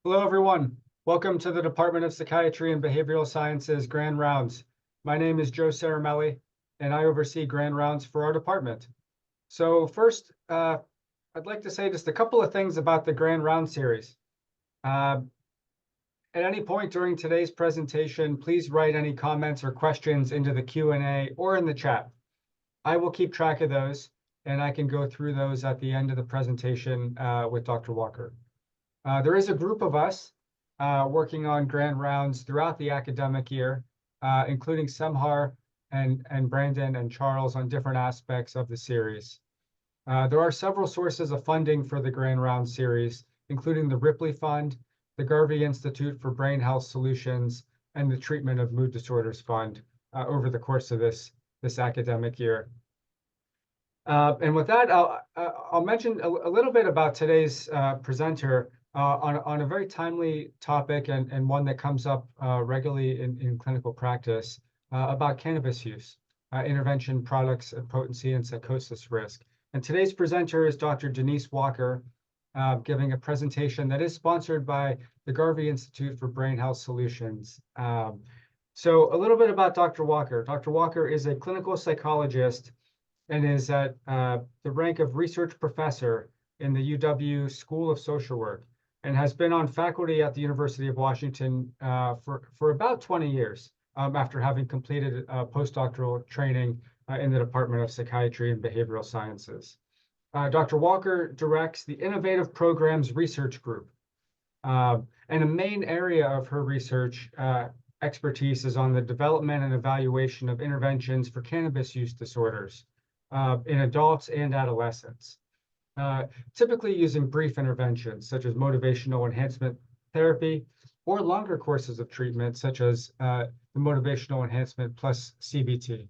Hello, everyone. Welcome to the Department of Psychiatry and Behavioral Sciences Grand Rounds. My name is Joe Caramelli, and I oversee Grand Rounds for our department. So first, I'd like to say just a couple of things about the Grand Round series. At any point during today's presentation, please write any comments or questions into the Q&A or in the chat. I will keep track of those, and I can go through those at the end of the presentation with Dr. Walker. There is a group of us working on grand rounds throughout the academic year, including Semhar and Brandon and Charles on different aspects of the series. There are several sources of funding for the Grand Round series, including the Ripley Fund, the Garvey Institute for Brain Health Solutions, and the Treatment of Mood Disorders Fund over the course of this academic year. And with that, I'll mention a little bit about today's presenter on a very timely topic and one that comes up regularly in clinical practice about cannabis use, intervention products, and potency and psychosis risk. And today's presenter is Dr. Denise Walker, giving a presentation that is sponsored by the Garvey Institute for Brain Health Solutions. So a little bit about Dr. Walker. Dr. Walker is a clinical psychologist and is at the rank of research professor in the UW School of Social Work, and has been on faculty at the University of Washington for about 20 years after having completed postdoctoral training in the Department of Psychiatry and Behavioral Sciences. Dr. Walker directs the Innovative Programs Research Group, and a main area of her research expertise is on the development and evaluation of interventions for cannabis use disorders in adults and adolescents. Typically using brief interventions such as motivational enhancement therapy or longer courses of treatment such as the motivational enhancement plus CBT.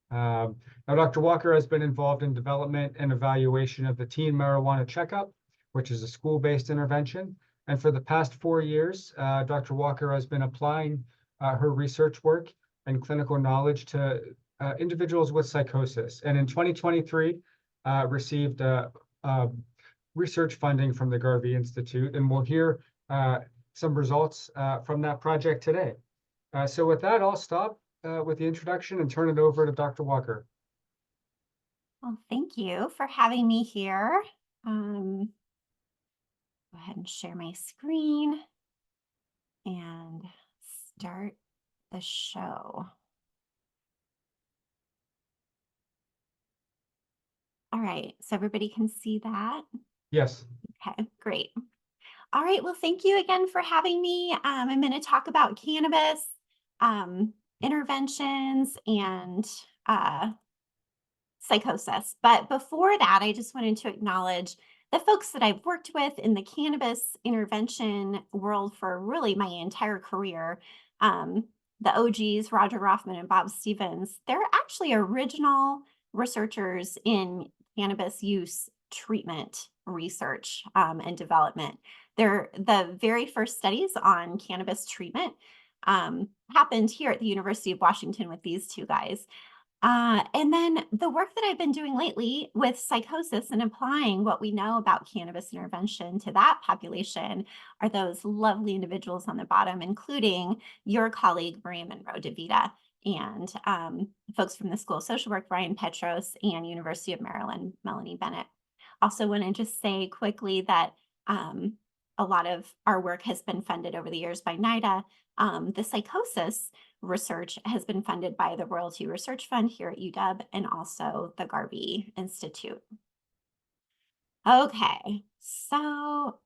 Now, Dr. Walker has been involved in development and evaluation of the Teen Marijuana Checkup, which is a school-based intervention. And for the past 4 years, Dr. Walker has been applying her research work and clinical knowledge to individuals with psychosis. And in 2023, received research funding from the Garvey Institute, and we'll hear some results from that project today. So with that, I'll stop with the introduction and turn it over to Dr. Walker. Well, thank you for having me here. Go ahead and share my screen and start the show. All right, so everybody can see that? Yes. Okay, great. All right, well, thank you again for having me. I'm going to talk about cannabis, interventions, and psychosis. But before that, I just wanted to acknowledge the folks that I've worked with in the cannabis intervention world for really my entire career. The OGs, Roger Rothman and Bob Stevens, they're actually original researchers in cannabis use treatment research and development. They're the very first studies on cannabis treatment happened here at the University of Washington with these two guys. And then the work that I've been doing lately with psychosis and applying what we know about cannabis intervention to that population are those lovely individuals on the bottom, including your colleague, Maria Monroe DeVita, and folks from the School of Social Work, Brian Petros, and University of Maryland, Melanie Bennett. Also want to just say quickly that a lot of our work has been funded over the years by NIDA. The psychosis research has been funded by the Royalty Research Fund here at UW and also the Garvey Institute. Okay, so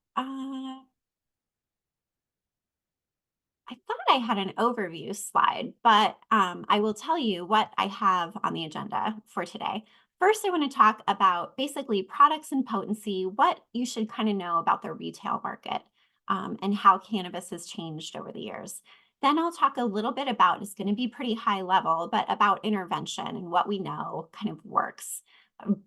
I thought I had an overview slide, but I will tell you what I have on the agenda for today. First, I want to talk about basically products and potency, what you should kind of know about the retail market and how cannabis has changed over the years. Then I'll talk a little bit about, it's going to be pretty high level, but about intervention and what we know kind of works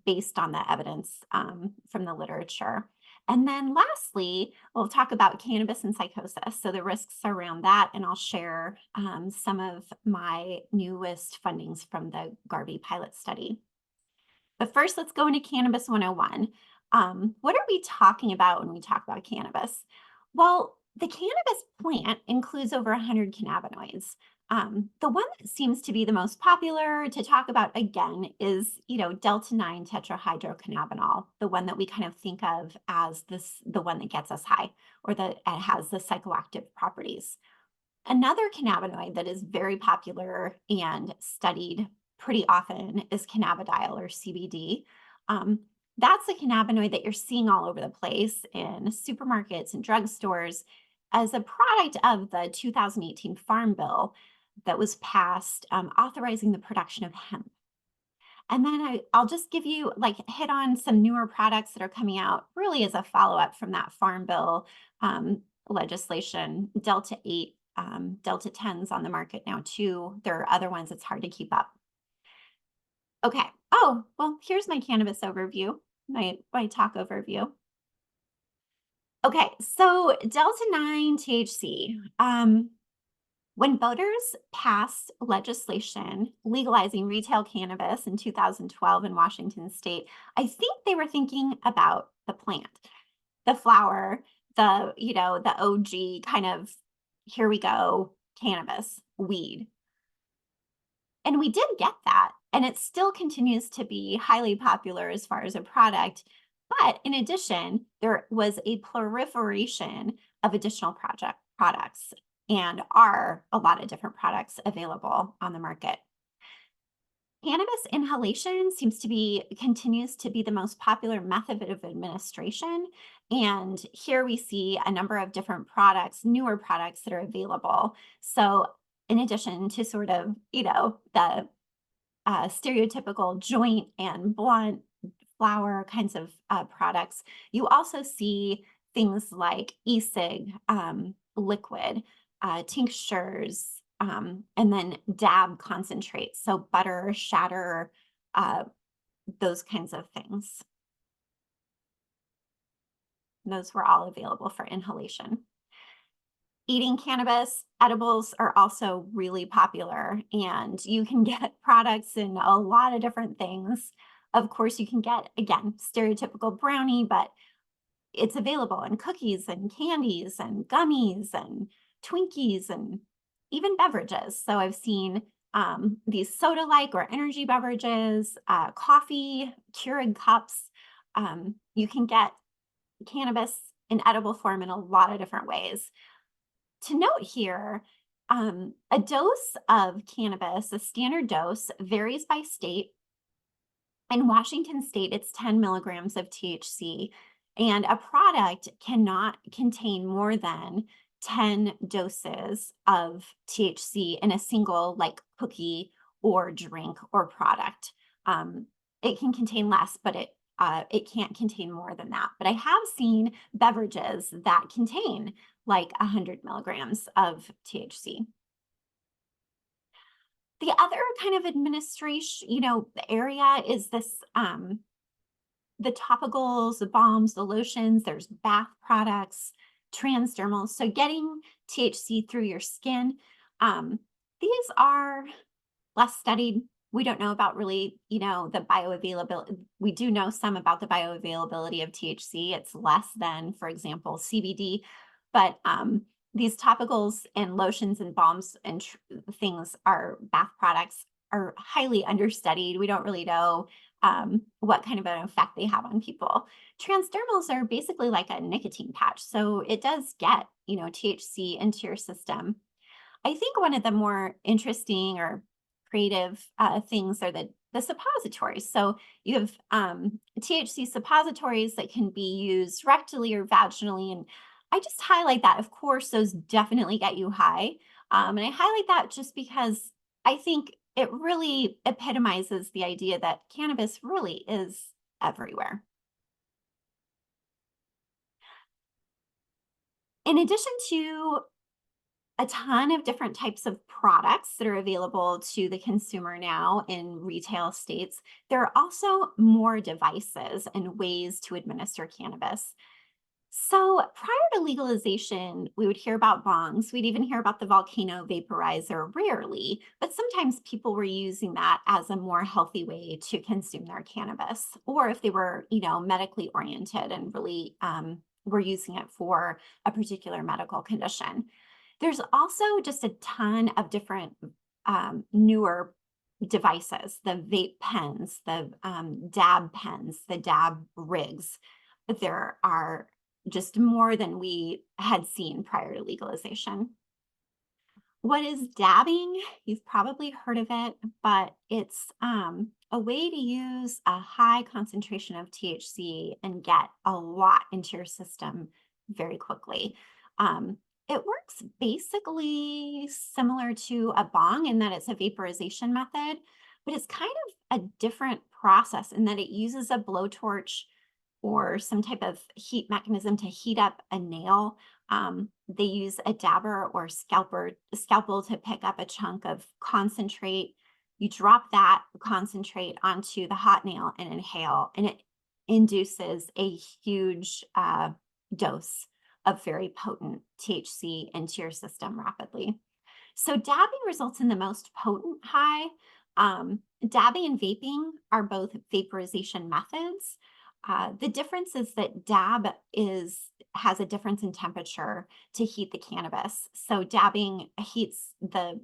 based on the evidence from the literature. And then lastly, we'll talk about cannabis and psychosis, so the risks around that, and I'll share some of my newest fundings from the Garvey pilot study. But first, let's go into Cannabis 101. What are we talking about when we talk about cannabis? Well, The cannabis plant includes over 100 cannabinoids. The one that seems to be the most popular to talk about again is, delta 9 tetrahydrocannabinol, the one that we kind of think of as the one that gets us high or that it has the psychoactive properties. Another cannabinoid that is very popular and studied pretty often is cannabidiol or CBD. Um, that's a cannabinoid that you're seeing all over the place in supermarkets and drugstores as a product of the 2018 Farm Bill that was passed, authorizing the production of hemp. And then I'll just give you hit on some newer products that are coming out really as a follow up from that Farm Bill legislation. Delta 8, Delta 10's on the market now too. There are other ones it's hard to keep up. Okay. Oh, well, here's my cannabis overview, my talk overview. Okay, so Delta 9 THC. When voters passed legislation legalizing retail cannabis in 2012 in Washington state, I think they were thinking about the plant, the flower, the OG kind of, here we go, cannabis, weed. And we did get that. And it still continues to be highly popular as far as a product. But in addition, there was a proliferation of additional products and are a lot of different products available on the market. Cannabis inhalation continues to be the most popular method of administration. And here we see a number of different products, newer products that are available. So in addition to sort of, the stereotypical joint and blunt flower kinds of products, you also see things like e-cig, liquid, tinctures, and then dab concentrates, so butter, shatter, those kinds of things. Those were all available for inhalation. Eating cannabis, edibles are also really popular, and you can get products in a lot of different things. Of course, you can get, again, stereotypical brownie, but it's available in cookies and candies and gummies and Twinkies and even beverages. So I've seen these soda-like or energy beverages, coffee, Keurig cups. You can get cannabis in edible form in a lot of different ways. To note here, a dose of cannabis, a standard dose, varies by state. In Washington state, it's 10 milligrams of THC, and a product cannot contain more than 10 doses of THC in a single cookie or drink or product. It can contain less, but it can't contain more than that. But I have seen beverages that contain 100 milligrams of THC. The other kind of administration, area is this, the topicals, the balms, the lotions, there's bath products, transdermals. So getting THC through your skin. These are less studied. We don't know about really, the bioavailability. We do know some about the bioavailability of THC. It's less than, for example, CBD, but these topicals and lotions and balms and things are bath products are highly understudied. We don't really know what kind of an effect they have on people. Transdermals are basically like a nicotine patch. So it does get, THC into your system. I think one of the more interesting or creative things are the suppositories. So you have THC suppositories that can be used rectally or vaginally. And I just highlight that. Of course, those definitely get you high. And I highlight that just because I think it really epitomizes the idea that cannabis really is everywhere. In addition to a ton of different types of products that are available to the consumer now in retail states, there are also more devices and ways to administer cannabis. So prior to legalization, we would hear about bongs. We'd even hear about the volcano vaporizer rarely, but sometimes people were using that as a more healthy way to consume their cannabis, or if they were, medically oriented and really we're using it for a particular medical condition. There's also just a ton of different newer devices, the vape pens, the dab pens, the dab rigs. There are just more than we had seen prior to legalization. What is dabbing? You've probably heard of it, but it's a way to use a high concentration of THC and get a lot into your system very quickly. It works basically similar to a bong in that it's a vaporization method, but it's kind of a different process in that it uses a blowtorch or some type of heat mechanism to heat up a nail. They use a dabber or scalpel to pick up a chunk of concentrate. You drop that concentrate onto the hot nail and inhale, and it induces a huge dose of very potent THC into your system rapidly. So dabbing results in the most potent high. Dabbing and vaping are both vaporization methods. The difference is that dab has a difference in temperature to heat the cannabis. So dabbing heats the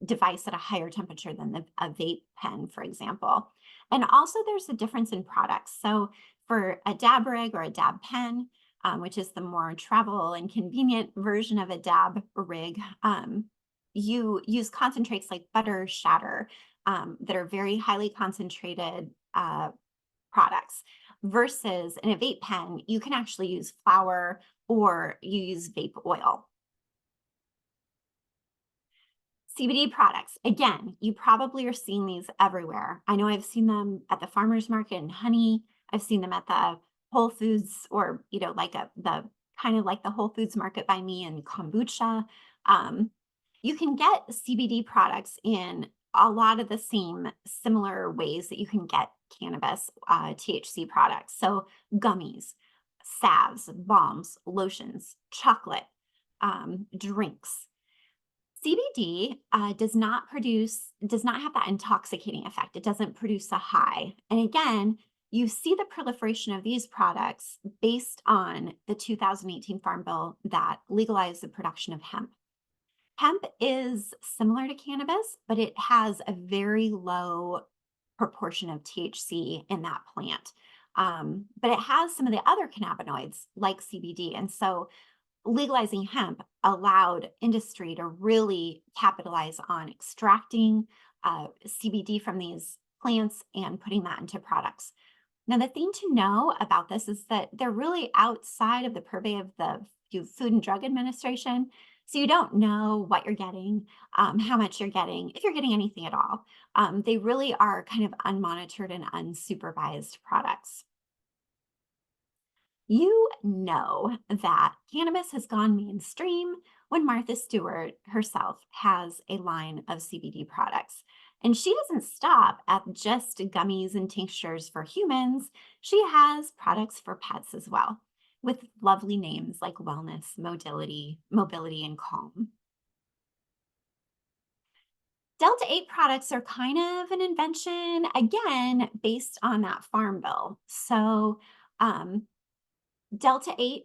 device at a higher temperature than a vape pen, for example. And also there's a difference in products. So for a dab rig or a dab pen, which is the more travel and convenient version of a dab rig, you use concentrates like butter shatter that are very highly concentrated products. Versus in a vape pen, you can actually use flour or you use vape oil. CBD products, again, you probably are seeing these everywhere. I know I've seen them at the farmer's market in honey. I've seen them at the Whole Foods or, like the kind of like the Whole Foods market by me in kombucha. You can get CBD products in a lot of the same similar ways that you can get cannabis THC products. So gummies, salves, balms, lotions, chocolate, drinks. CBD does not have that intoxicating effect. It doesn't produce a high. And again, you see the proliferation of these products based on the 2018 Farm Bill that legalized the production of hemp. Hemp is similar to cannabis, but it has a very low proportion of THC in that plant. But it has some of the other cannabinoids like CBD. And so legalizing hemp allowed industry to really capitalize on extracting CBD from these plants and putting that into products. Now, the thing to know about this is that they're really outside of the purview of the Food and Drug Administration. So you don't know what you're getting, how much you're getting, if you're getting anything at all. They really are kind of unmonitored and unsupervised products. You know that cannabis has gone mainstream when Martha Stewart herself has a line of CBD products. And she doesn't stop at just gummies and tinctures for humans. She has products for pets as well, with lovely names like wellness, mobility, and calm. Delta 8 products are kind of an invention, again, based on that Farm Bill. So Delta 8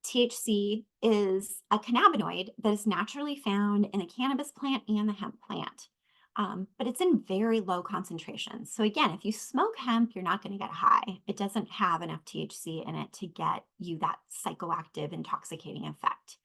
THC is a cannabinoid that is naturally found in the cannabis plant and the hemp plant. But it's in very low concentrations. So again, if you smoke hemp, you're not going to get high. It doesn't have enough THC in it to get you that psychoactive, intoxicating effect.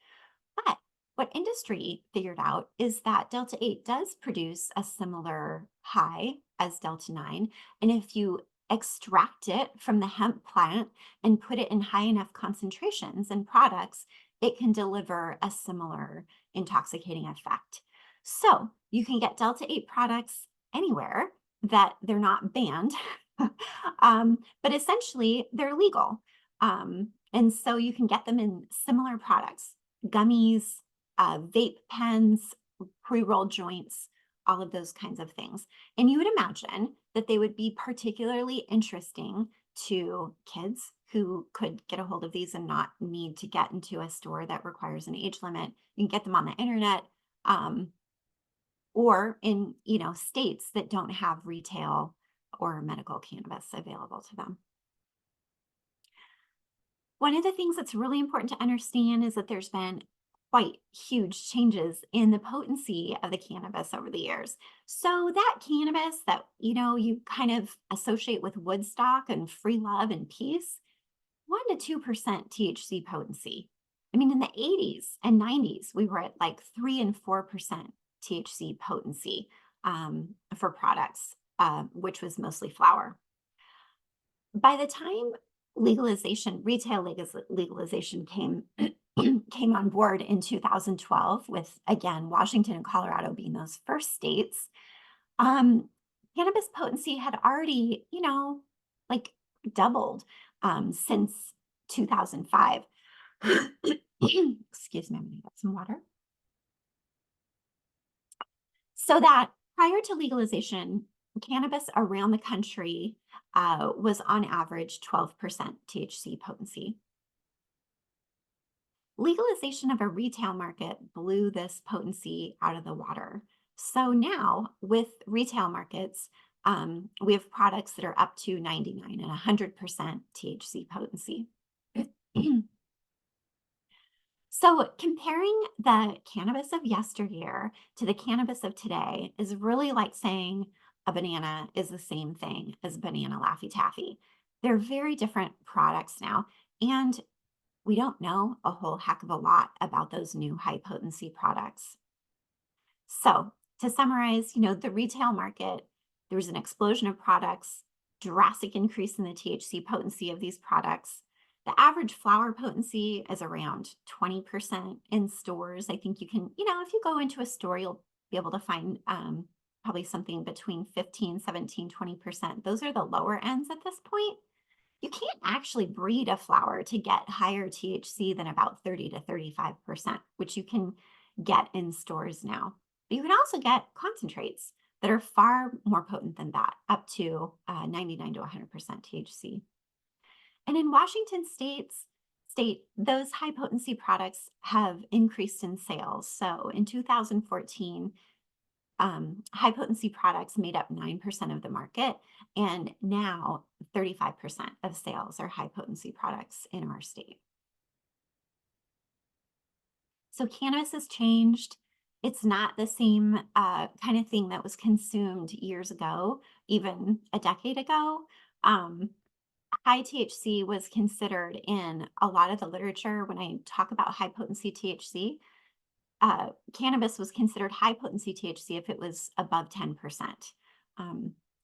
But what industry figured out is that Delta 8 does produce a similar high as Delta 9. And if you extract it from the hemp plant and put it in high enough concentrations in products, it can deliver a similar intoxicating effect. So you can get Delta 8 products anywhere that they're not banned, but essentially they're legal. And so you can get them in similar products, gummies, vape pens, pre-roll joints, all of those kinds of things. And you would imagine that they would be particularly interesting to kids who could get a hold of these and not need to get into a store that requires an age limit. You can get them on the internet, or in states that don't have retail or medical cannabis available to them. One of the things that's really important to understand is that there's been quite huge changes in the potency of the cannabis over the years. So that cannabis that, you kind of associate with Woodstock and free love and peace, 1 to 2% THC potency. I mean, in the 80s and 90s, we were at like 3 and 4% THC potency for products, which was mostly flower. By the time retail legalization came came on board in 2012, with again Washington and Colorado being those first states, um, cannabis potency had already, like doubled since 2005. Excuse me, I'm gonna get some water. So that prior to legalization, cannabis around the country was on average 12% THC potency. Legalization of a retail market blew this potency out of the water. So now, with retail markets, we have products that are up to 99 and 100% THC potency. So, comparing the cannabis of yesteryear to the cannabis of today is really like saying a banana is the same thing as banana Laffy Taffy. They're very different products now. And we don't know a whole heck of a lot about those new high potency products. So, to summarize, the retail market, there was an explosion of products, drastic increase in the THC potency of these products. The average flower potency is around 20% in stores. I think you can, if you go into a store, you'll be able to find probably something between 15, 17, 20%. Those are the lower ends at this point. You can't actually breed a flower to get higher THC than about 30 to 35%, which you can get in stores now. But you can also get concentrates that are far more potent than that, up to 99 to 100% THC. And in Washington state, those high potency products have increased in sales. So in 2014, high potency products made up 9% of the market, and now 35% of sales are high potency products in our state. So cannabis has changed. It's not the same kind of thing that was consumed years ago, even a decade ago. Um, High THC was considered in a lot of the literature. When I talk about high potency THC, cannabis was considered high potency THC if it was above 10%.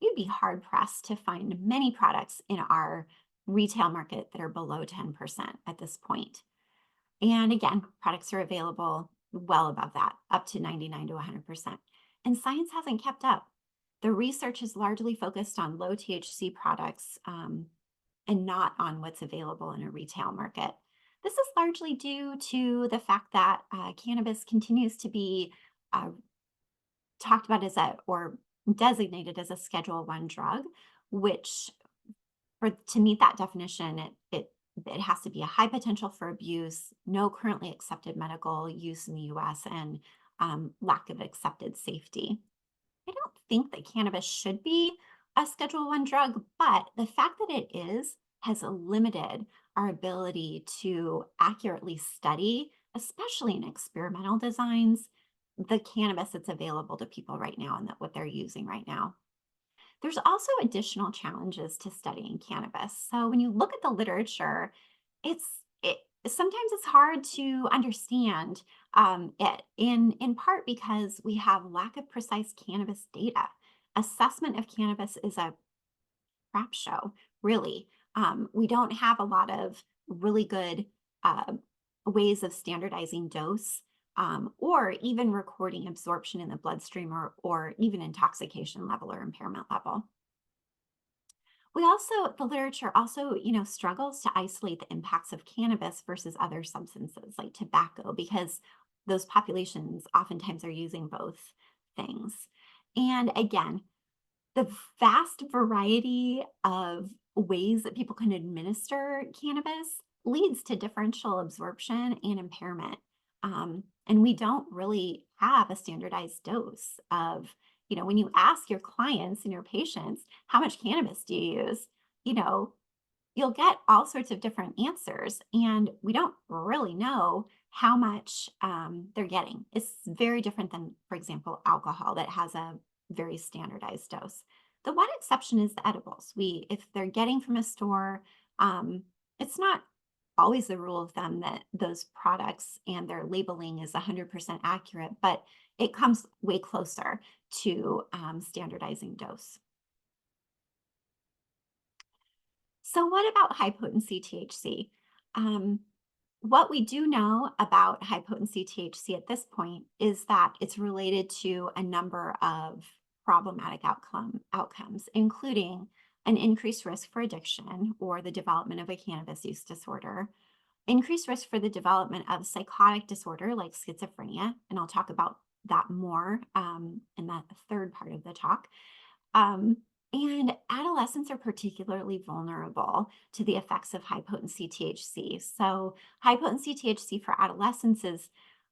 You'd be hard pressed to find many products in our retail market that are below 10% at this point. And again, products are available well above that, up to 99 to 100%. And science hasn't kept up. The research is largely focused on low THC products and not on what's available in a retail market. This is largely due to the fact that cannabis continues to be talked about or designated as a Schedule I drug, which to meet that definition, it has to be a high potential for abuse, no currently accepted medical use in the US, and lack of accepted safety. I don't think that cannabis should be a Schedule I drug, but the fact that it is has limited our ability to accurately study, especially in experimental designs, the cannabis that's available to people right now and what they're using right now. There's also additional challenges to studying cannabis. So when you look at the literature, it's it sometimes it's hard to understand it in part because we have lack of precise cannabis data. Assessment of cannabis is a crap show, really. We don't have a lot of really good uh, ways of standardizing dose, or even recording absorption in the bloodstream, or even intoxication level or impairment level. The literature also, struggles to isolate the impacts of cannabis versus other substances like tobacco, because those populations oftentimes are using both things. And again, the vast variety of ways that people can administer cannabis leads to differential absorption and impairment. And we don't really have a standardized dose of, when you ask your clients and your patients, how much cannabis do you use? You know, you'll get all sorts of different answers, and we don't really know how much they're getting. It's very different than, for example, alcohol that has a very standardized dose. The one exception is the edibles. If they're getting from a store, it's not always the rule of thumb that those products and their labeling is 100% accurate, but it comes way closer to standardizing dose. So, what about high potency THC? Um, what we do know about high potency THC at this point is that it's related to a number of problematic outcomes, including an increased risk for addiction or the development of a cannabis use disorder, increased risk for the development of psychotic disorder like schizophrenia, and I'll talk about that more in that third part of the talk. Um, and adolescents are particularly vulnerable to the effects of high potency THC. So, high potency THC for adolescents is,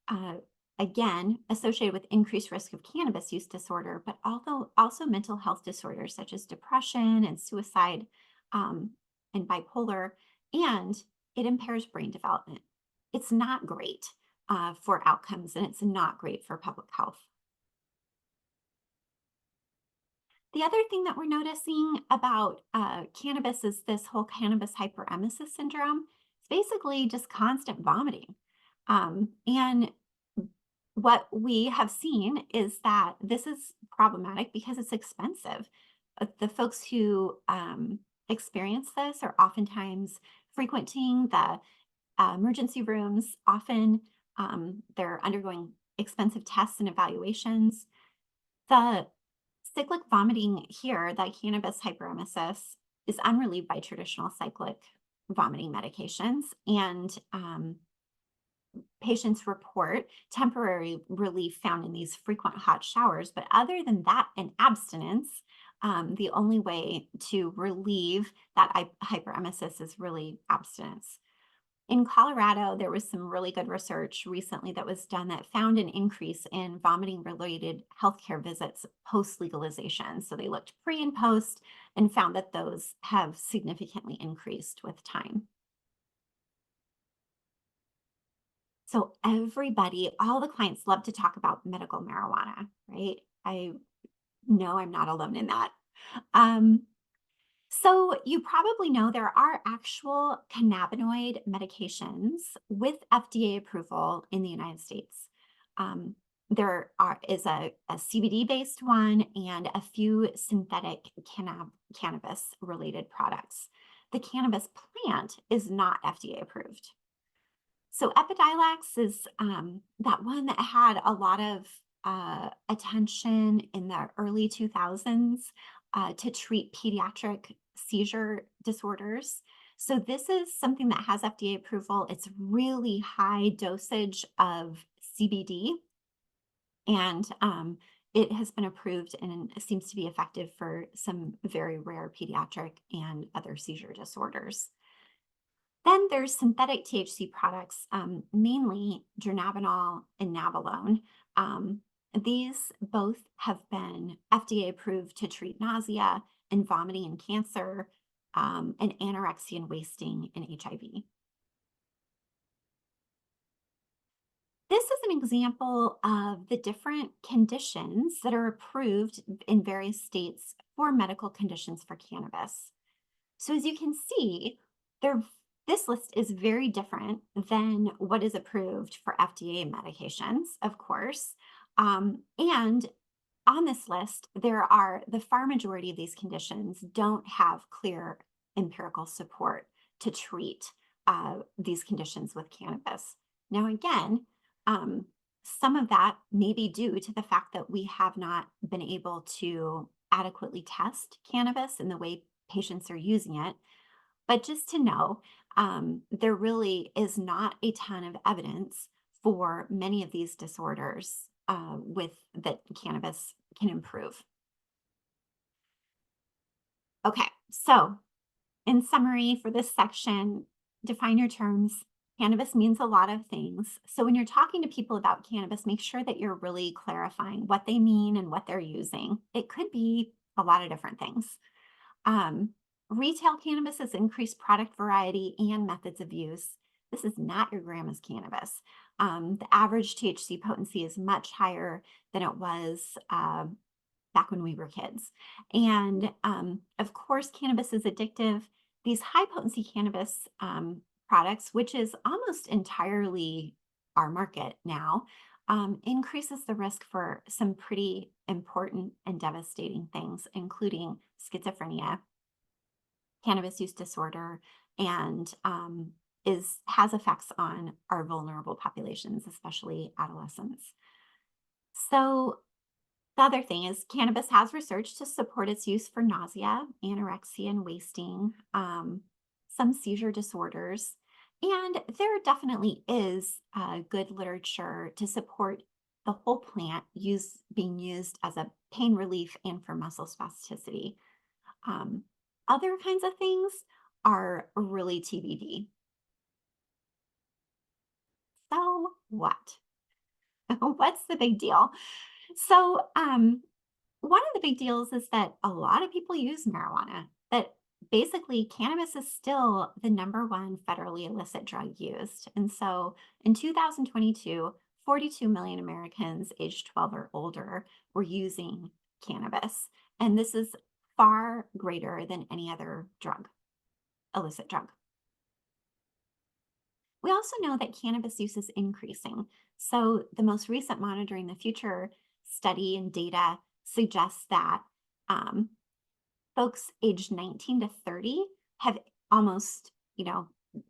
uh, again, associated with increased risk of cannabis use disorder, but also mental health disorders such as depression and suicide, um, and bipolar, and it impairs brain development. It's not great for outcomes, and it's not great for public health. The other thing that we're noticing about cannabis is this whole cannabis hyperemesis syndrome. It's basically just constant vomiting. And what we have seen is that this is problematic because it's expensive. The folks who experience this are oftentimes frequenting the emergency rooms. Often they're undergoing expensive tests and evaluations. The cyclic vomiting here, the cannabis hyperemesis, is unrelieved by traditional cyclic vomiting medications. And patients report temporary relief found in these frequent hot showers. But other than that and abstinence, the only way to relieve that hyperemesis is really abstinence. In Colorado, there was some really good research recently that was done that found an increase in vomiting related healthcare visits post legalization. So they looked pre and post and found that those have significantly increased with time. So everybody, all the clients love to talk about medical marijuana, right? I know I'm not alone in that. Um, So, you probably know there are actual cannabinoid medications with FDA approval in the United States. Is a CBD based one and a few synthetic cannabis related products. The cannabis plant is not FDA approved. So Epidiolex is that one that had a lot of attention in the early 2000s to treat pediatric seizure disorders. So this is something that has FDA approval. It's really high dosage of CBD, and it has been approved and it seems to be effective for some very rare pediatric and other seizure disorders. Then there's synthetic THC products, mainly dronabinol and nabilone. These both have been FDA approved to treat nausea and vomiting and cancer, and anorexia and wasting and HIV. This is an example of the different conditions that are approved in various states for medical conditions for cannabis. So as you can see, there this list is very different than what is approved for FDA medications, of course. And on this list, the far majority of these conditions don't have clear empirical support to treat these conditions with cannabis. Now, again, um, some of that may be due to the fact that we have not been able to adequately test cannabis in the way patients are using it. But just to know, there really is not a ton of evidence for many of these disorders with that cannabis can improve. Okay, so in summary for this section, define your terms. Cannabis means a lot of things. So when you're talking to people about cannabis, make sure that you're really clarifying what they mean and what they're using. It could be a lot of different things. Um, Retail cannabis has increased product variety and methods of use. This is not your grandma's cannabis. The average THC potency is much higher than it was back when we were kids. And of course, cannabis is addictive. These high potency cannabis products, which is almost entirely our market now, increases the risk for some pretty important and devastating things, including schizophrenia, cannabis use disorder, and has effects on our vulnerable populations, especially adolescents. So the other thing is cannabis has research to support its use for nausea, anorexia, and wasting, some seizure disorders. And there definitely is good literature to support the whole plant being used as a pain relief and for muscle spasticity. Um, Other kinds of things are really TBD. So what? What's the big deal? So, one of the big deals is that a lot of people use marijuana, that basically cannabis is still the number one federally illicit drug used. And so in 2022, 42 million Americans aged 12 or older were using cannabis. And this is far greater than any other drug, illicit drug. We also know that cannabis use is increasing. So the most recent Monitoring the Future study and data suggests that um, folks aged 19 to 30 have almost, they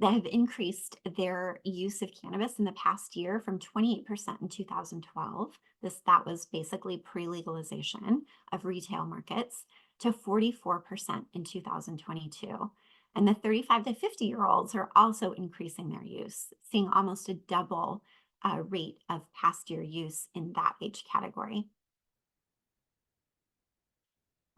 have increased their use of cannabis in the past year from 28% in 2012. That was basically pre-legalization of retail markets to 44% in 2022. And the 35 to 50-year-olds are also increasing their use, seeing almost a double rate of past year use in that age category.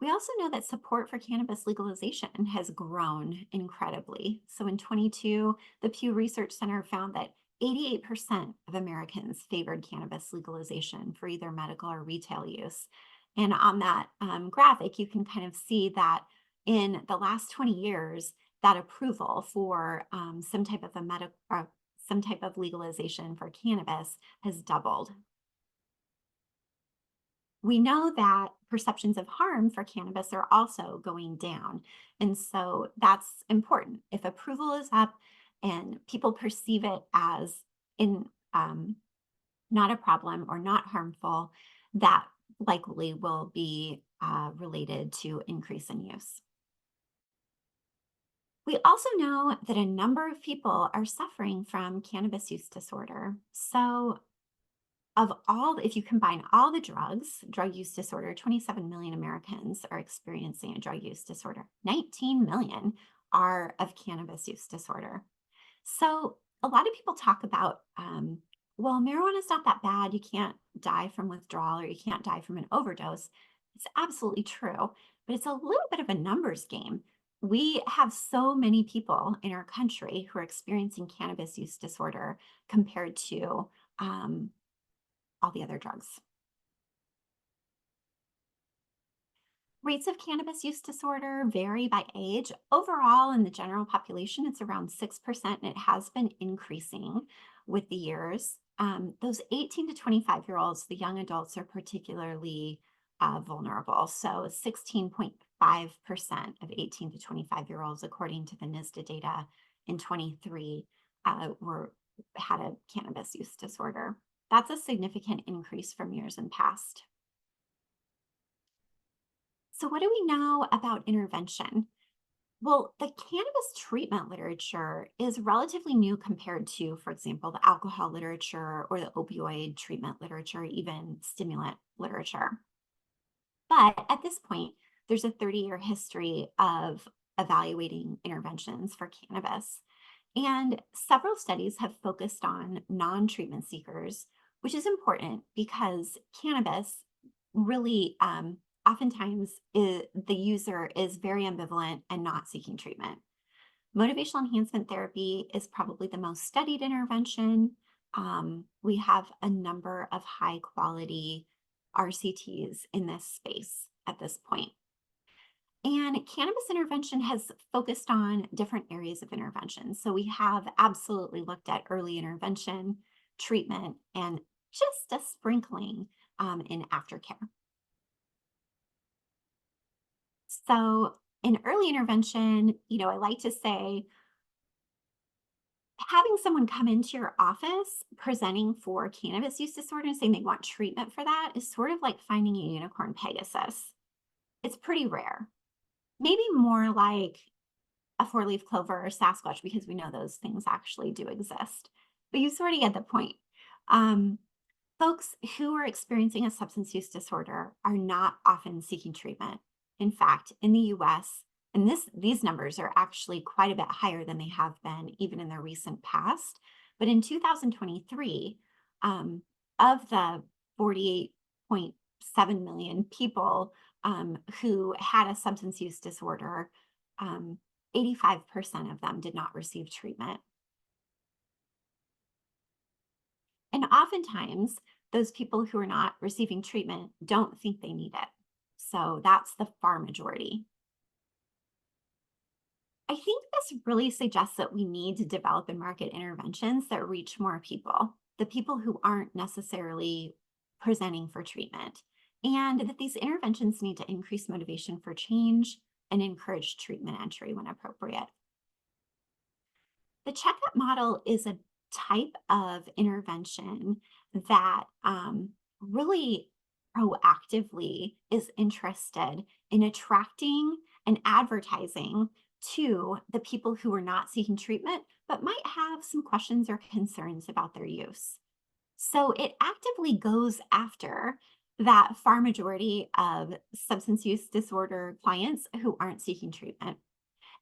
We also know that support for cannabis legalization has grown incredibly. So in 22, the Pew Research Center found that 88% of Americans favored cannabis legalization for either medical or retail use. And on that graphic, you can kind of see that in the last 20 years, that approval for some type of some type of legalization for cannabis has doubled. We know that perceptions of harm for cannabis are also going down. And so that's important. If approval is up and people perceive it as in not a problem or not harmful, that likely will be related to increase in use. We also know that a number of people are suffering from cannabis use disorder. So if you combine all the drugs, drug use disorder, 27 million Americans are experiencing a drug use disorder. 19 million are of cannabis use disorder. So a lot of people talk about, well, marijuana is not that bad. You can't die from withdrawal or you can't die from an overdose. It's absolutely true, but it's a little bit of a numbers game. We have so many people in our country who are experiencing cannabis use disorder compared to all the other drugs. Rates of cannabis use disorder vary by age. Overall, in the general population, it's around 6%, and it has been increasing with the years. Those 18 to 25-year-olds, the young adults, are particularly vulnerable. So 16.5% of 18 to 25-year-olds, according to the NISDA data in 23, had a cannabis use disorder. That's a significant increase from years in past. So what do we know about intervention? Well, the cannabis treatment literature is relatively new compared to, for example, the alcohol literature or the opioid treatment literature, even stimulant literature. But at this point, there's a 30-year history of evaluating interventions for cannabis. And several studies have focused on non-treatment seekers, which is important because cannabis really oftentimes the user is very ambivalent and not seeking treatment. Motivational enhancement therapy is probably the most studied intervention. We have a number of high quality RCTs in this space at this point. And cannabis intervention has focused on different areas of intervention. So we have absolutely looked at early intervention, treatment, and just a sprinkling in aftercare. So in early intervention, I like to say having someone come into your office presenting for cannabis use disorder and saying they want treatment for that is sort of like finding a unicorn Pegasus. It's pretty rare. Maybe more like a four-leaf clover or Sasquatch because we know those things actually do exist. But you sort of get the point. Um, Folks who are experiencing a substance use disorder are not often seeking treatment. In fact, in the US, and these numbers are actually quite a bit higher than they have been even in the recent past. But in 2023, um, of the 48.7 million people who had a substance use disorder, um, 85% of them did not receive treatment. And oftentimes, those people who are not receiving treatment don't think they need it. So that's the far majority. I think this really suggests that we need to develop and market interventions that reach more people, the people who aren't necessarily presenting for treatment, and that these interventions need to increase motivation for change and encourage treatment entry when appropriate. The checkup model is a type of intervention that really proactively is interested in attracting and advertising to the people who are not seeking treatment, but might have some questions or concerns about their use. So it actively goes after that far majority of substance use disorder clients who aren't seeking treatment,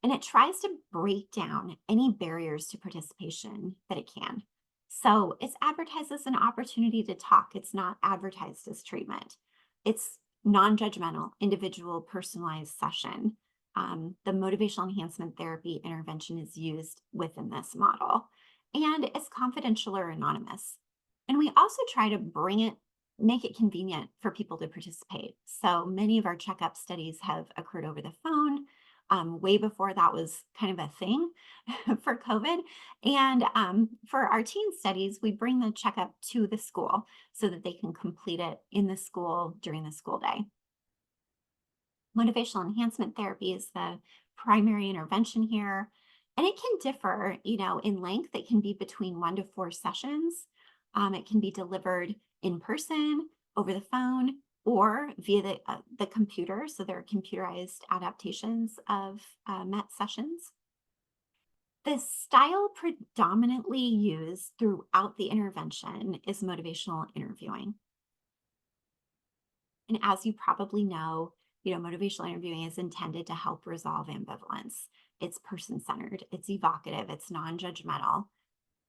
and it tries to break down any barriers to participation that it can. So it's advertised as an opportunity to talk. It's not advertised as treatment. It's non-judgmental, individual, personalized session. The motivational enhancement therapy intervention is used within this model, and it's confidential or anonymous. And we also try to make it convenient for people to participate. So many of our checkup studies have occurred over the phone, way before that was kind of a thing for COVID. And for our teen studies, we bring the checkup to the school so that they can complete it in the school during the school day. Motivational enhancement therapy is the primary intervention here. And it can differ, in length. It can be between 1 to 4 sessions. It can be delivered in person, over the phone, or via the computer. So there are computerized adaptations of MET sessions. The style predominantly used throughout the intervention is motivational interviewing. And as you probably know, motivational interviewing is intended to help resolve ambivalence. It's person-centered, it's evocative, it's non-judgmental,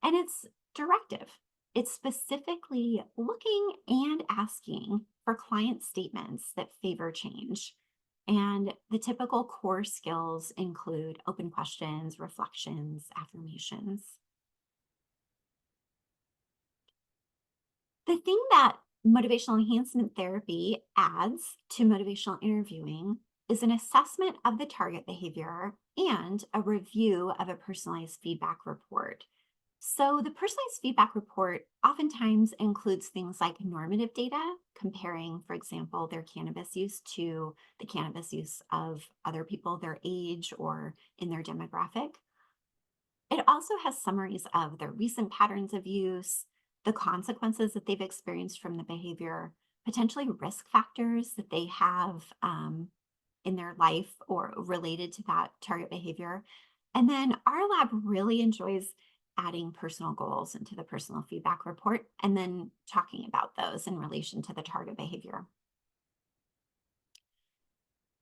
and it's directive. It's specifically looking and asking for client statements that favor change. And the typical core skills include open questions, reflections, affirmations. The thing that motivational enhancement therapy adds to motivational interviewing is an assessment of the target behavior and a review of a personalized feedback report. So, the personalized feedback report oftentimes includes things like normative data, comparing, for example, their cannabis use to the cannabis use of other people their age or in their demographic. It also has summaries of their recent patterns of use, the consequences that they've experienced from the behavior, potentially risk factors that they have in their life or related to that target behavior. And then our lab really enjoys adding personal goals into the personal feedback report and then talking about those in relation to the target behavior.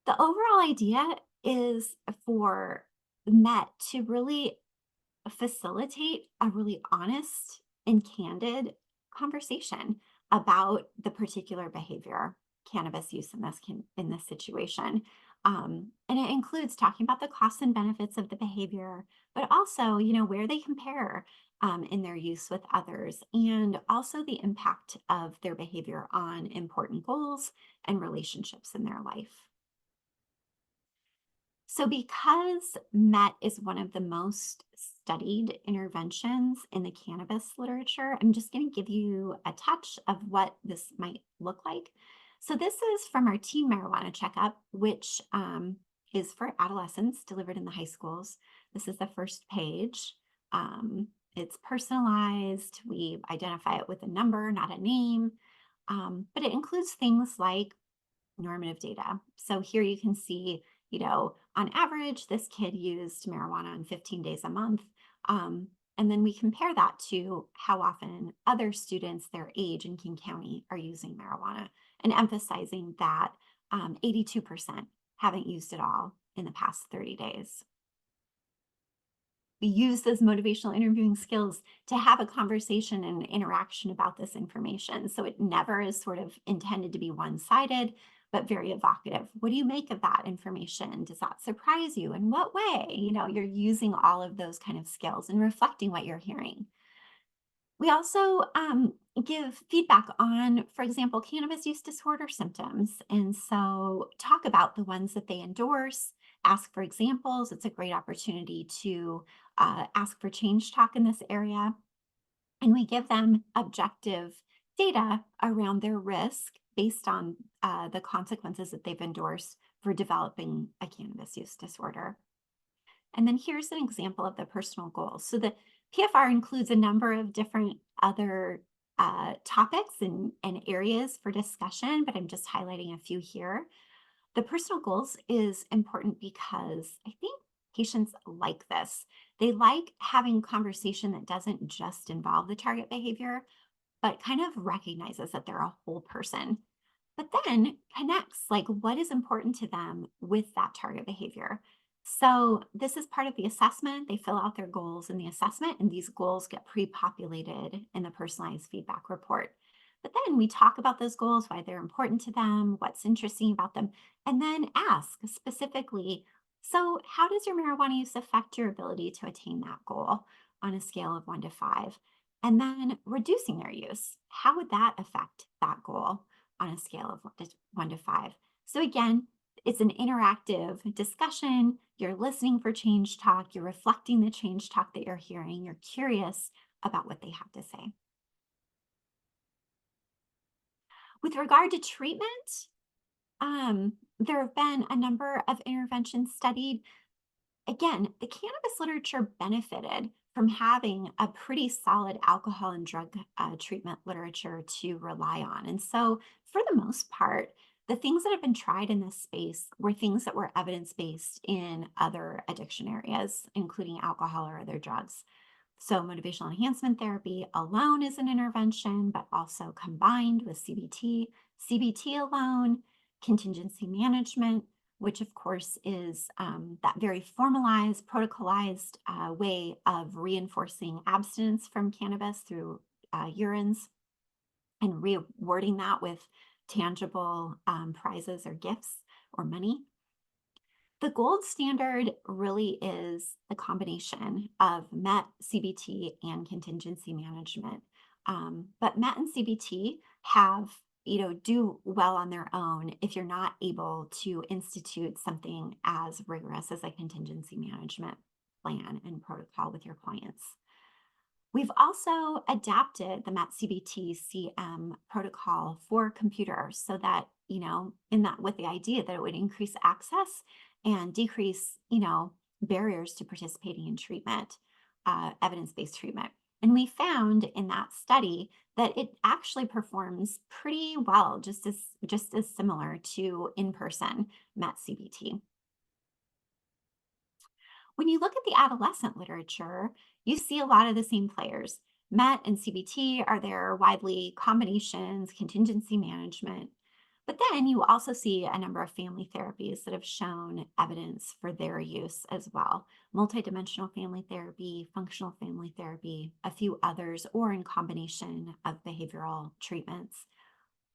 The overall idea is for MET to really facilitate a really honest and candid conversation about the particular behavior, cannabis use in this situation. And it includes talking about the costs and benefits of the behavior, but also, where they compare in their use with others, and also the impact of their behavior on important goals and relationships in their life. So, because MET is one of the most studied interventions in the cannabis literature, I'm just going to give you a touch of what this might look like. So, this is from our teen marijuana checkup, which is for adolescents delivered in the high schools. This is the first page. It's personalized. We identify it with a number, not a name. But it includes things like normative data. So here you can see, on average, this kid used marijuana on 15 days a month. And then we compare that to how often other students their age in King County are using marijuana, and emphasizing that 82% haven't used it all in the past 30 days. We use those motivational interviewing skills to have a conversation and interaction about this information. So it never is sort of intended to be one-sided, but very evocative. What do you make of that information? Does that surprise you? In what way? You're using all of those kind of skills and reflecting what you're hearing. We also give feedback on, for example, cannabis use disorder symptoms. And so talk about the ones that they endorse, ask for examples. It's a great opportunity to ask for change talk in this area. And we give them objective data around their risk based on the consequences that they've endorsed for developing a cannabis use disorder. And then here's an example of the personal goals. So the PFR includes a number of different other topics and areas for discussion, but I'm just highlighting a few here. The personal goals is important because I think patients like this. They like having conversation that doesn't just involve the target behavior, but kind of recognizes that they're a whole person, but then connects like what is important to them with that target behavior. So this is part of the assessment. They fill out their goals in the assessment, and these goals get pre-populated in the personalized feedback report. But then we talk about those goals, why they're important to them, what's interesting about them, and then ask specifically, so how does your marijuana use affect your ability to attain that goal on a scale of 1 to 5? And then reducing their use, how would that affect that goal on a scale of 1 to 5? So again, it's an interactive discussion. You're listening for change talk. You're reflecting the change talk that you're hearing. You're curious about what they have to say. With regard to treatment, there have been a number of interventions studied. Again, the cannabis literature benefited from having a pretty solid alcohol and drug treatment literature to rely on. And so, for the most part, the things that have been tried in this space were things that were evidence based in other addiction areas, including alcohol or other drugs. So, motivational enhancement therapy alone is an intervention, but also combined with CBT, CBT alone, contingency management, which of course is that very formalized, protocolized way of reinforcing abstinence from cannabis through urines and rewarding that with tangible prizes or gifts or money. The gold standard really is a combination of MET, CBT, and contingency management. But MET and CBT have, do well on their own if you're not able to institute something as rigorous as a contingency management plan and protocol with your clients. We've also adapted the MET CBT CM protocol for computers so that, in that with the idea that it would increase access and decrease, barriers to participating in treatment, evidence-based treatment. And we found in that study that it actually performs pretty well, just as similar to in-person MET CBT. When you look at the adolescent literature, you see a lot of the same players. MET and CBT are there widely, combinations, contingency management. But then you also see a number of family therapies that have shown evidence for their use as well. Multidimensional family therapy, functional family therapy, a few others, or in combination of behavioral treatments.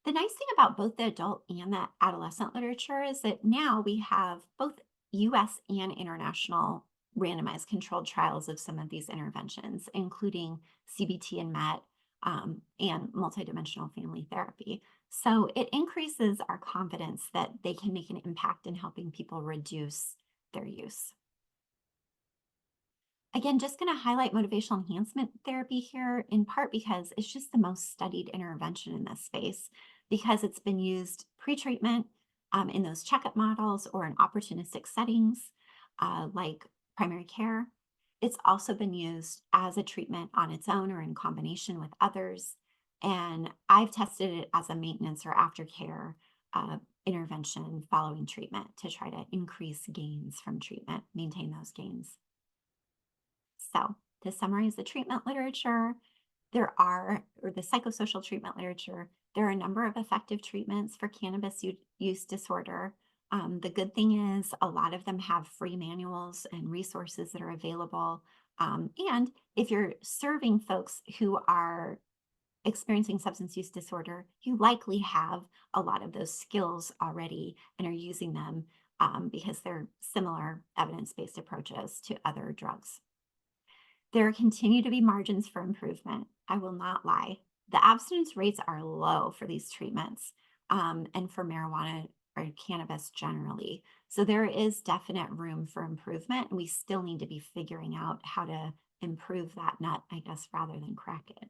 The nice thing about both the adult and the adolescent literature is that now we have both US and international randomized controlled trials of some of these interventions, including CBT and MET and multidimensional family therapy. So it increases our confidence that they can make an impact in helping people reduce their use. Again, just going to highlight motivational enhancement therapy here, in part because it's just the most studied intervention in this space, because it's been used pre-treatment in those checkup models or in opportunistic settings like primary care. It's also been used as a treatment on its own or in combination with others. And I've tested it as a maintenance or aftercare intervention following treatment to try to increase gains from treatment, maintain those gains. So, to summarize the treatment literature, or the psychosocial treatment literature, there are a number of effective treatments for cannabis use disorder. The good thing is, a lot of them have free manuals and resources that are available. And if you're serving folks who are experiencing substance use disorder, you likely have a lot of those skills already and are using them because they're similar evidence based approaches to other drugs. There continue to be margins for improvement. I will not lie. The abstinence rates are low for these treatments and for marijuana or cannabis generally. So there is definite room for improvement, and we still need to be figuring out how to improve that nut, I guess, rather than crack it.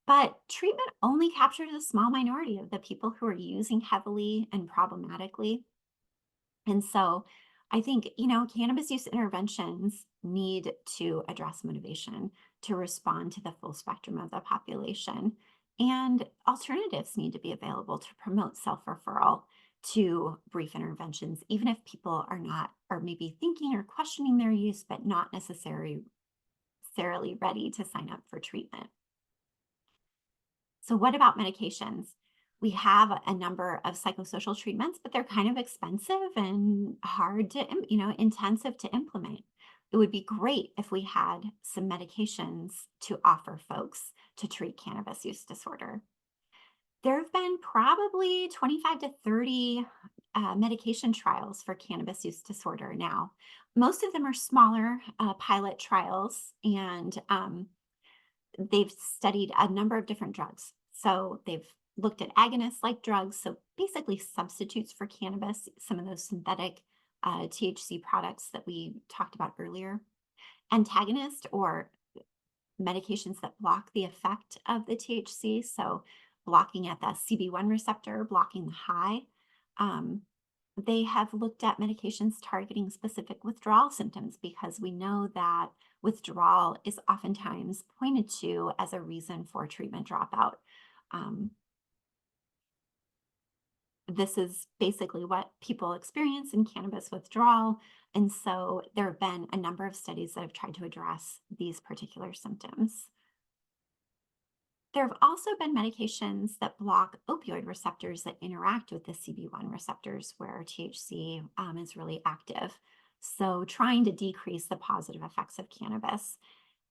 But treatment only captures a small minority of the people who are using heavily and problematically. And so I think, cannabis use interventions need to address motivation to respond to the full spectrum of the population. And alternatives need to be available to promote self referral to brief interventions, even if people are maybe thinking or questioning their use, but not necessarily ready to sign up for treatment. So, what about medications? We have a number of psychosocial treatments, but they're kind of expensive and hard to, intensive to implement. It would be great if we had some medications to offer folks to treat cannabis use disorder. There have been probably 25 to 30 medication trials for cannabis use disorder now. Most of them are smaller pilot trials, and they've studied a number of different drugs. So they've looked at agonists like drugs, so basically substitutes for cannabis, some of those synthetic THC products that we talked about earlier, antagonists or medications that block the effect of the THC, so blocking at the CB1 receptor, blocking the high. They have looked at medications targeting specific withdrawal symptoms because we know that withdrawal is oftentimes pointed to as a reason for treatment dropout. This is basically what people experience in cannabis withdrawal. And so there have been a number of studies that have tried to address these particular symptoms. There have also been medications that block opioid receptors that interact with the CB1 receptors where THC is really active. So trying to decrease the positive effects of cannabis.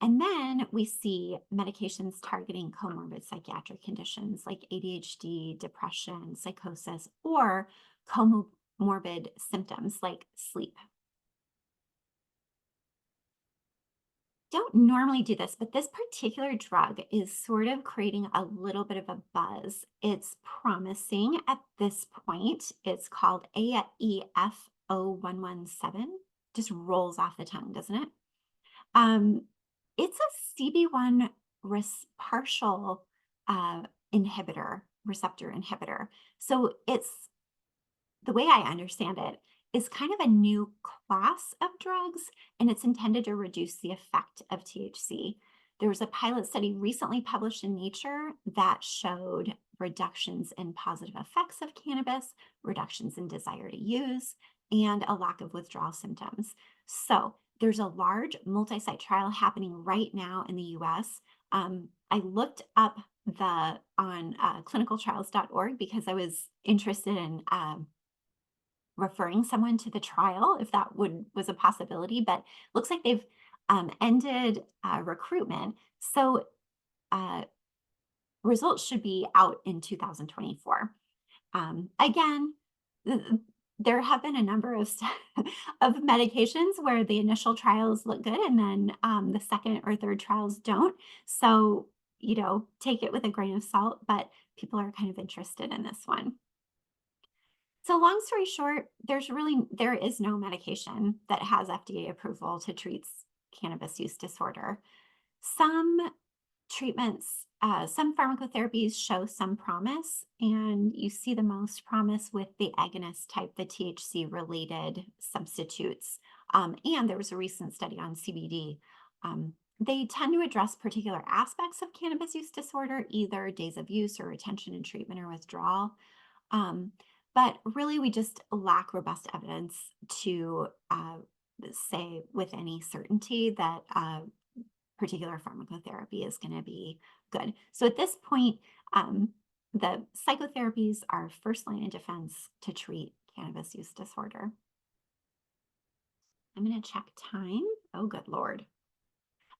And then we see medications targeting comorbid psychiatric conditions like ADHD, depression, psychosis, or comorbid symptoms like sleep. Don't normally do this, but this particular drug is sort of creating a little bit of a buzz. It's promising at this point. It's called AEF0117. Just rolls off the tongue, doesn't it? It's a CB1 partial receptor inhibitor. So it's, the way I understand it, is kind of a new class of drugs, and it's intended to reduce the effect of THC. There was a pilot study recently published in Nature that showed reductions in positive effects of cannabis, reductions in desire to use, and a lack of withdrawal symptoms. So there's a large multi-site trial happening right now in the US. I looked up on clinicaltrials.org because I was interested in referring someone to the trial if that was a possibility, but looks like they've ended recruitment. So results should be out in 2024. Again, there have been a number of of medications where the initial trials look good and then the second or third trials don't. So, take it with a grain of salt, but people are kind of interested in this one. So long story short, there is no medication that has FDA approval to treat cannabis use disorder. Some some pharmacotherapies show some promise, and you see the most promise with the agonist type, the THC related substitutes. And there was a recent study on CBD. They tend to address particular aspects of cannabis use disorder, either days of use or retention and treatment or withdrawal. Um, but really, we just lack robust evidence to say with any certainty that particular pharmacotherapy is going to be good. So at this point, the psychotherapies are first line of defense to treat cannabis use disorder. I'm going to check time. Oh, good Lord.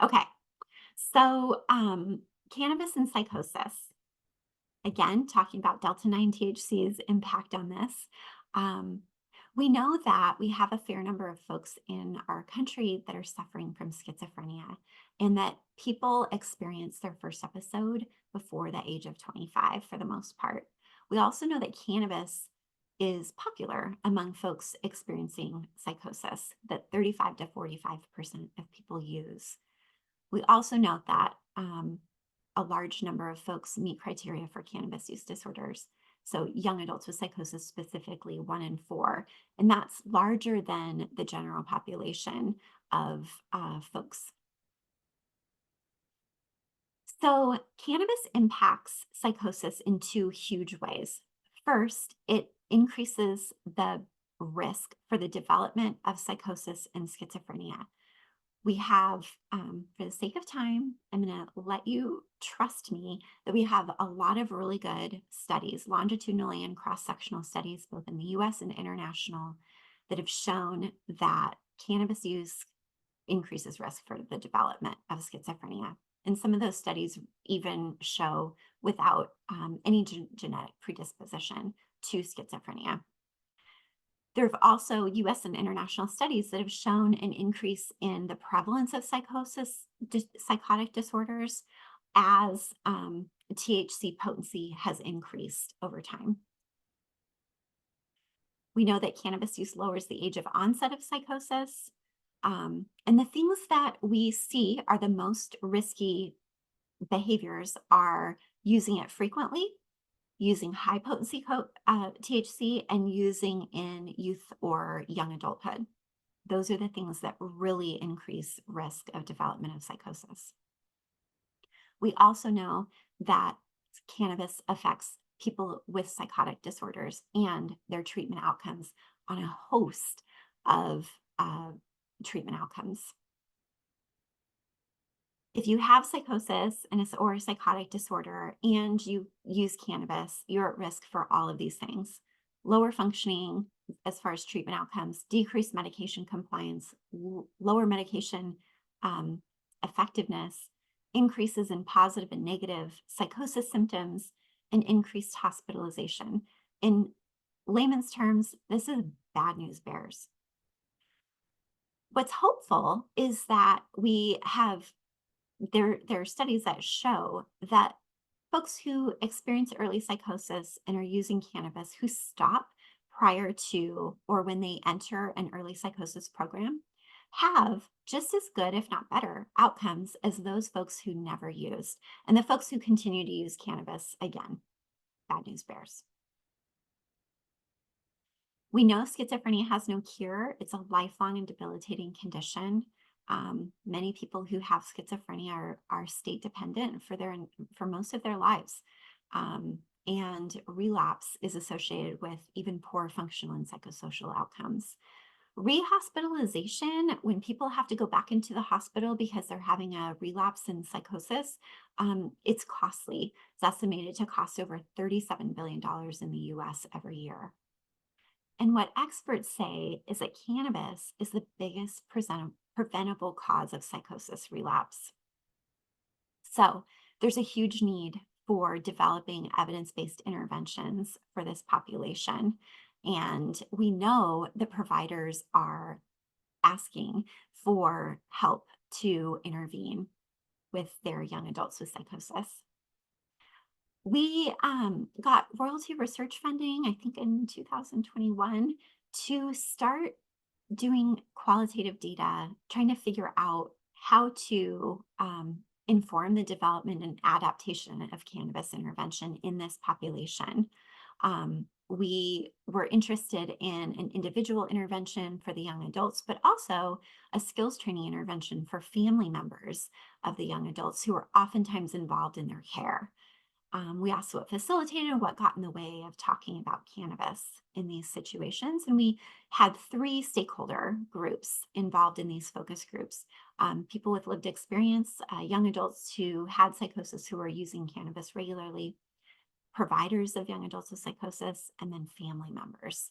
Okay. So, cannabis and psychosis. Again, talking about delta 9 THC's impact on this. Um, we know that we have a fair number of folks in our country that are suffering from schizophrenia, and that people experience their first episode before the age of 25 for the most part. We also know that cannabis is popular among folks experiencing psychosis, that 35 to 45% of people use. We also note that a large number of folks meet criteria for cannabis use disorders. So young adults with psychosis, specifically 1 in 4, and that's larger than the general population of folks. So cannabis impacts psychosis in two huge ways. First, it increases the risk for the development of psychosis and schizophrenia. We have, for the sake of time, I'm going to let you trust me that we have a lot of really good studies, longitudinal and cross-sectional studies, both in the US and international, that have shown that cannabis use increases risk for the development of schizophrenia. And some of those studies even show without any genetic predisposition to schizophrenia. There have also US and international studies that have shown an increase in the prevalence of psychotic disorders as THC potency has increased over time. We know that cannabis use lowers the age of onset of psychosis. And the things that we see are the most risky behaviors are using it frequently, using high potency THC, and using in youth or young adulthood. Those are the things that really increase risk of development of psychosis. We also know that cannabis affects people with psychotic disorders and their treatment outcomes on a host of treatment outcomes. If you have psychosis or a psychotic disorder and you use cannabis, you're at risk for all of these things. Lower functioning as far as treatment outcomes, decreased medication compliance, lower medication effectiveness, increases in positive and negative psychosis symptoms, and increased hospitalization. In layman's terms, this is bad news bears. What's hopeful is that we have there are studies that show that folks who experience early psychosis and are using cannabis who stop prior to or when they enter an early psychosis program have just as good, if not better, outcomes as those folks who never used. And the folks who continue to use cannabis, again, bad news bears. We know schizophrenia has no cure. It's a lifelong and debilitating condition. Many people who have schizophrenia are state dependent for most of their lives. And relapse is associated with even poor functional and psychosocial outcomes. Rehospitalization, when people have to go back into the hospital because they're having a relapse in psychosis, it's costly. It's estimated to cost over $37 billion in the US every year. And what experts say is that cannabis is the biggest preventable cause of psychosis relapse. So there's a huge need for developing evidence-based interventions for this population. And we know that providers are asking for help to intervene with their young adults with psychosis. We got royalty research funding, I think in 2021, to start doing qualitative data, trying to figure out how to inform the development and adaptation of cannabis intervention in this population. We were interested in an individual intervention for the young adults, but also a skills training intervention for family members of the young adults who are oftentimes involved in their care. We asked what facilitated and what got in the way of talking about cannabis in these situations. And we had three stakeholder groups involved in these focus groups: people with lived experience, young adults who had psychosis who were using cannabis regularly, providers of young adults with psychosis, and then family members.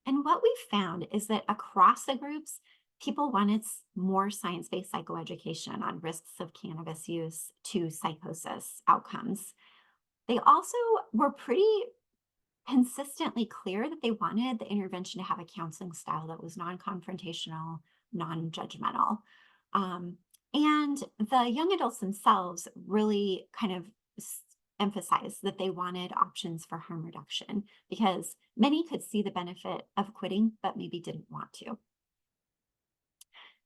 And what we found is that across the groups, people wanted more science based psychoeducation on risks of cannabis use to psychosis outcomes. They also were pretty consistently clear that they wanted the intervention to have a counseling style that was non confrontational, non judgmental. Um, and the young adults themselves really kind of emphasized that they wanted options for harm reduction because many could see the benefit of quitting, but maybe didn't want to.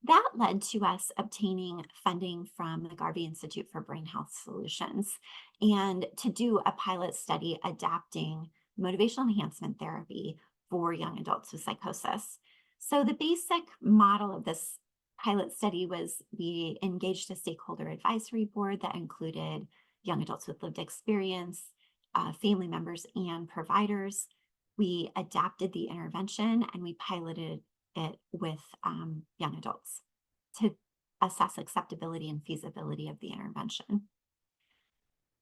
That led to us obtaining funding from the Garvey Institute for Brain Health Solutions and to do a pilot study adapting motivational enhancement therapy for young adults with psychosis. So, the basic model of this pilot study was we engaged a stakeholder advisory board that included young adults with lived experience, family members, and providers. We adapted the intervention and we piloted it with young adults to assess acceptability and feasibility of the intervention.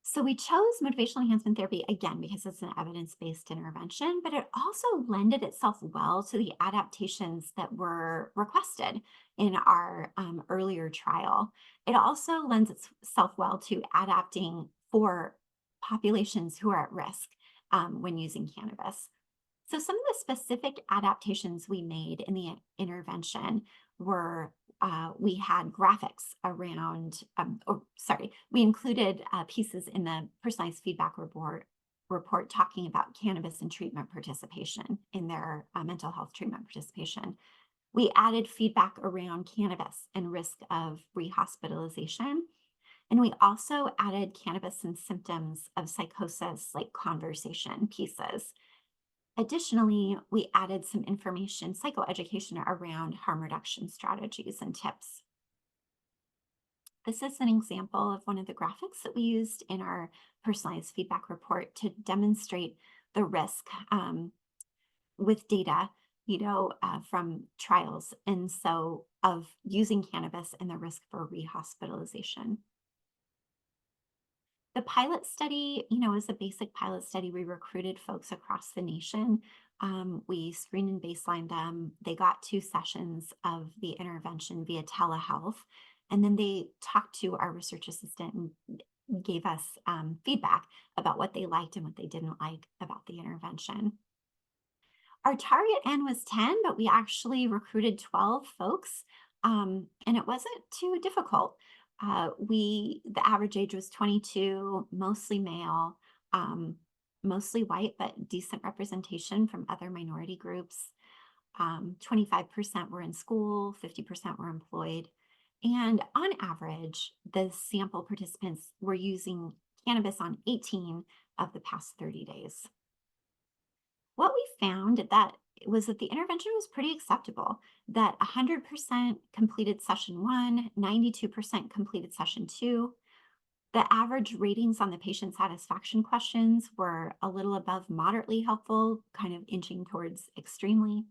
So we chose motivational enhancement therapy again because it's an evidence-based intervention, but it also lended itself well to the adaptations that were requested in our earlier trial. It also lends itself well to adapting for populations who are at risk when using cannabis. So some of the specific adaptations we made in the intervention were we had graphics around, we included pieces in the personalized feedback report talking about cannabis and treatment participation in their mental health treatment participation. We added feedback around cannabis and risk of rehospitalization. And we also added cannabis and symptoms of psychosis, like conversation pieces. Additionally, we added some information, psychoeducation around harm reduction strategies and tips. This is an example of one of the graphics that we used in our personalized feedback report to demonstrate the risk with data, from trials, and so of using cannabis and the risk for rehospitalization. The pilot study, is a basic pilot study. We recruited folks across the nation. We screened and baselined them. They got 2 sessions of the intervention via telehealth. And then they talked to our research assistant and gave us feedback about what they liked and what they didn't like about the intervention. Our target N was 10, but we actually recruited 12 folks, and it wasn't too difficult. The average age was 22, mostly male, mostly white, but decent representation from other minority groups. 25% were in school, 50% were employed. And on average, the sample participants were using cannabis on 18 of the past 30 days. What we found was that the intervention was pretty acceptable, that 100% completed session 1, 92% completed session 2. The average ratings on the patient satisfaction questions were a little above moderately helpful, kind of inching towards extremely.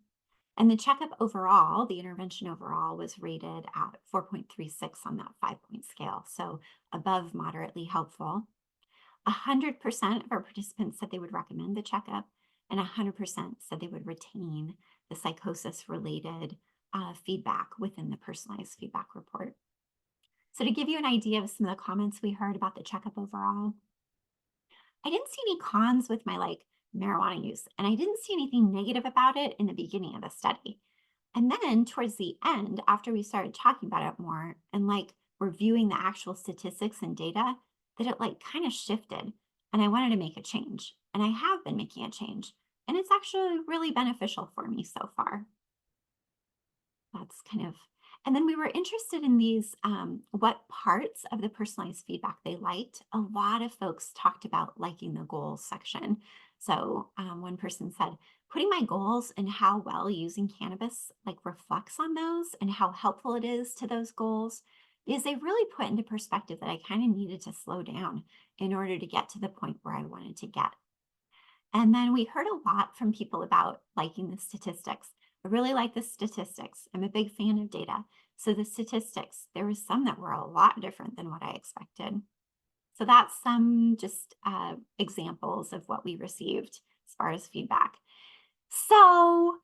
And the checkup overall, the intervention overall, was rated at 4.36 on that 5-point scale, so above moderately helpful. 100% of our participants said they would recommend the checkup, and 100% said they would retain the psychosis-related feedback within the personalized feedback report. So to give you an idea of some of the comments we heard about the checkup overall, I didn't see any cons with my marijuana use, and I didn't see anything negative about it in the beginning of the study. And then towards the end, after we started talking about it more and reviewing the actual statistics and data, that it kind of shifted. and I wanted to make a change. And I have been making a change. And it's actually really beneficial for me so far. That's kind of, and then we were interested in these, what parts of the personalized feedback they liked. A lot of folks talked about liking the goals section. So one person said, putting my goals and how well using cannabis like reflects on those and how helpful it is to those goals, because they really put into perspective that I kind of needed to slow down in order to get to the point where I wanted to get. And then we heard a lot from people about liking the statistics. I really like the statistics. I'm a big fan of data. So the statistics, there was some that were a lot different than what I expected. So that's some just examples of what we received as far as feedback. So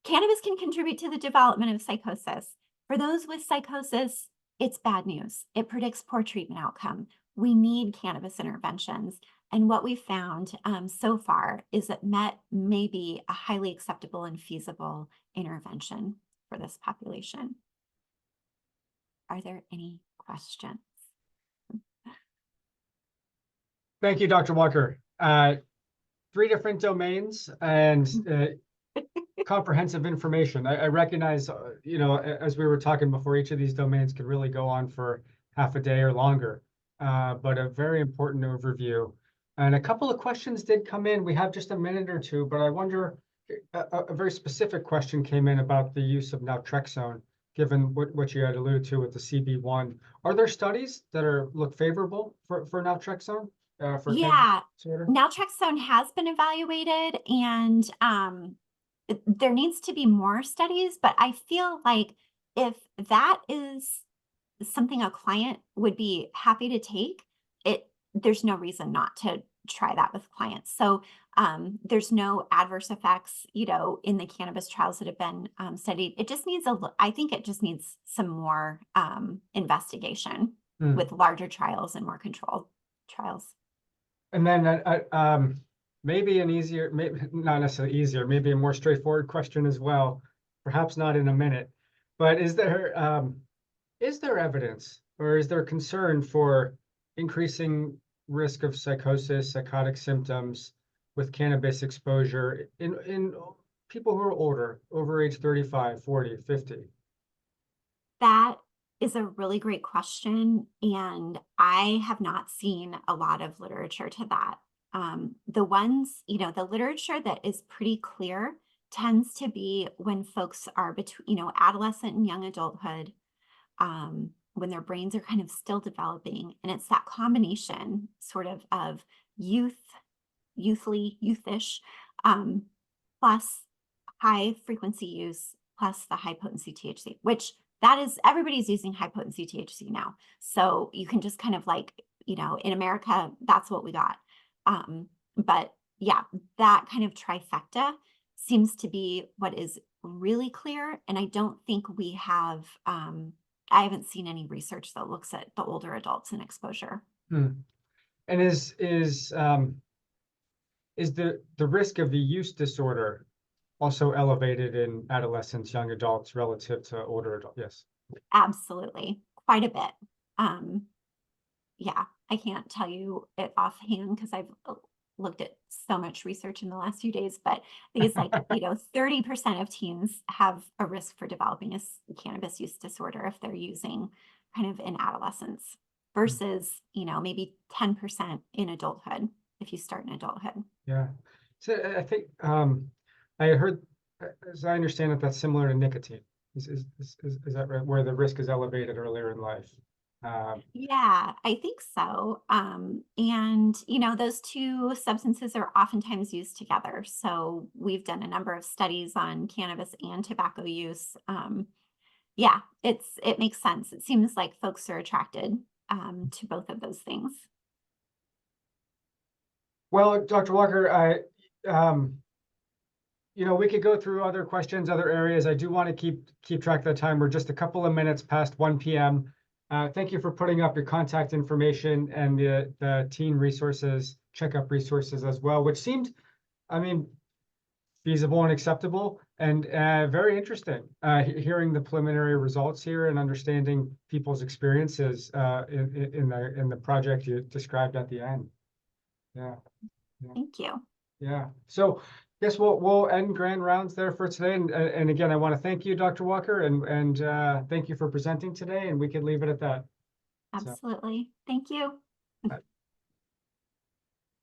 cannabis can contribute to the development of psychosis. For those with psychosis, it's bad news. It predicts poor treatment outcome. We need cannabis interventions. And what we found so far is that MET may be a highly acceptable and feasible intervention for this population. Are there any questions? Thank you, Dr. Walker. 3 different domains and comprehensive information. I recognize, as we were talking before, each of these domains could really go on for half a day or longer, but a very important overview. And a couple of questions did come in. We have just a minute or two, but I wonder, a very specific question came in about the use of naltrexone, given what you had alluded to with the CB1. Are there studies that look favorable for naltrexone? For Yeah, disorder? naltrexone has been evaluated, and there needs to be more studies, but I feel like if that is something a client would be happy to take, there's no reason not to try that with clients. So there's no adverse effects, in the cannabis trials that have been studied. It just needs I think it just needs some more investigation with larger trials and more controlled trials. And then maybe an easier, maybe not necessarily easier, maybe a more straightforward question as well, perhaps not in a minute, but is there evidence or is there concern for increasing risk of psychosis, psychotic symptoms with cannabis exposure in people who are older, over age 35, 40, 50? That is a really great question, and I have not seen a lot of literature to that. The ones, the literature that is pretty clear tends to be when folks are between, adolescent and young adulthood, when their brains are kind of still developing. And it's that combination sort of youthish, plus high frequency use, plus the high potency THC, which that is, everybody's using high potency THC now. So you can just kind of in America, that's what we got. But yeah, that kind of trifecta seems to be what is really clear. And I don't think we have, I haven't seen any research that looks at the older adults and exposure. And is the risk of the use disorder also elevated in adolescents, young adults relative to older adults? Yes. Absolutely. Quite a bit. Yeah, I can't tell you it offhand because I've looked at so much research in the last few days, but these 30% of teens have a risk for developing a cannabis use disorder if they're using kind of in adolescence versus, maybe 10% in adulthood if you start in adulthood. Yeah. So I think I heard, as I understand it, that's similar to nicotine. Is that right? Where the risk is elevated earlier in life. Yeah, I think so. And those two substances are oftentimes used together. So we've done a number of studies on cannabis and tobacco use. Yeah, it makes sense. It seems like folks are attracted to both of those things. Well, Dr. Walker, we could go through other questions, other areas. I do want to keep track of the time. We're just a couple of minutes past 1 p.m. Thank you for putting up your contact information and the teen resources, checkup resources as well, which seemed, feasible and acceptable and very interesting. Hearing the preliminary results here and understanding people's experiences in the project you described at the end. Yeah. Thank you. Yeah. So guess we'll end grand rounds there for today. And again, I want to thank you, Dr. Walker, and thank you for presenting today. And we can leave it at that. So. Absolutely. Thank you.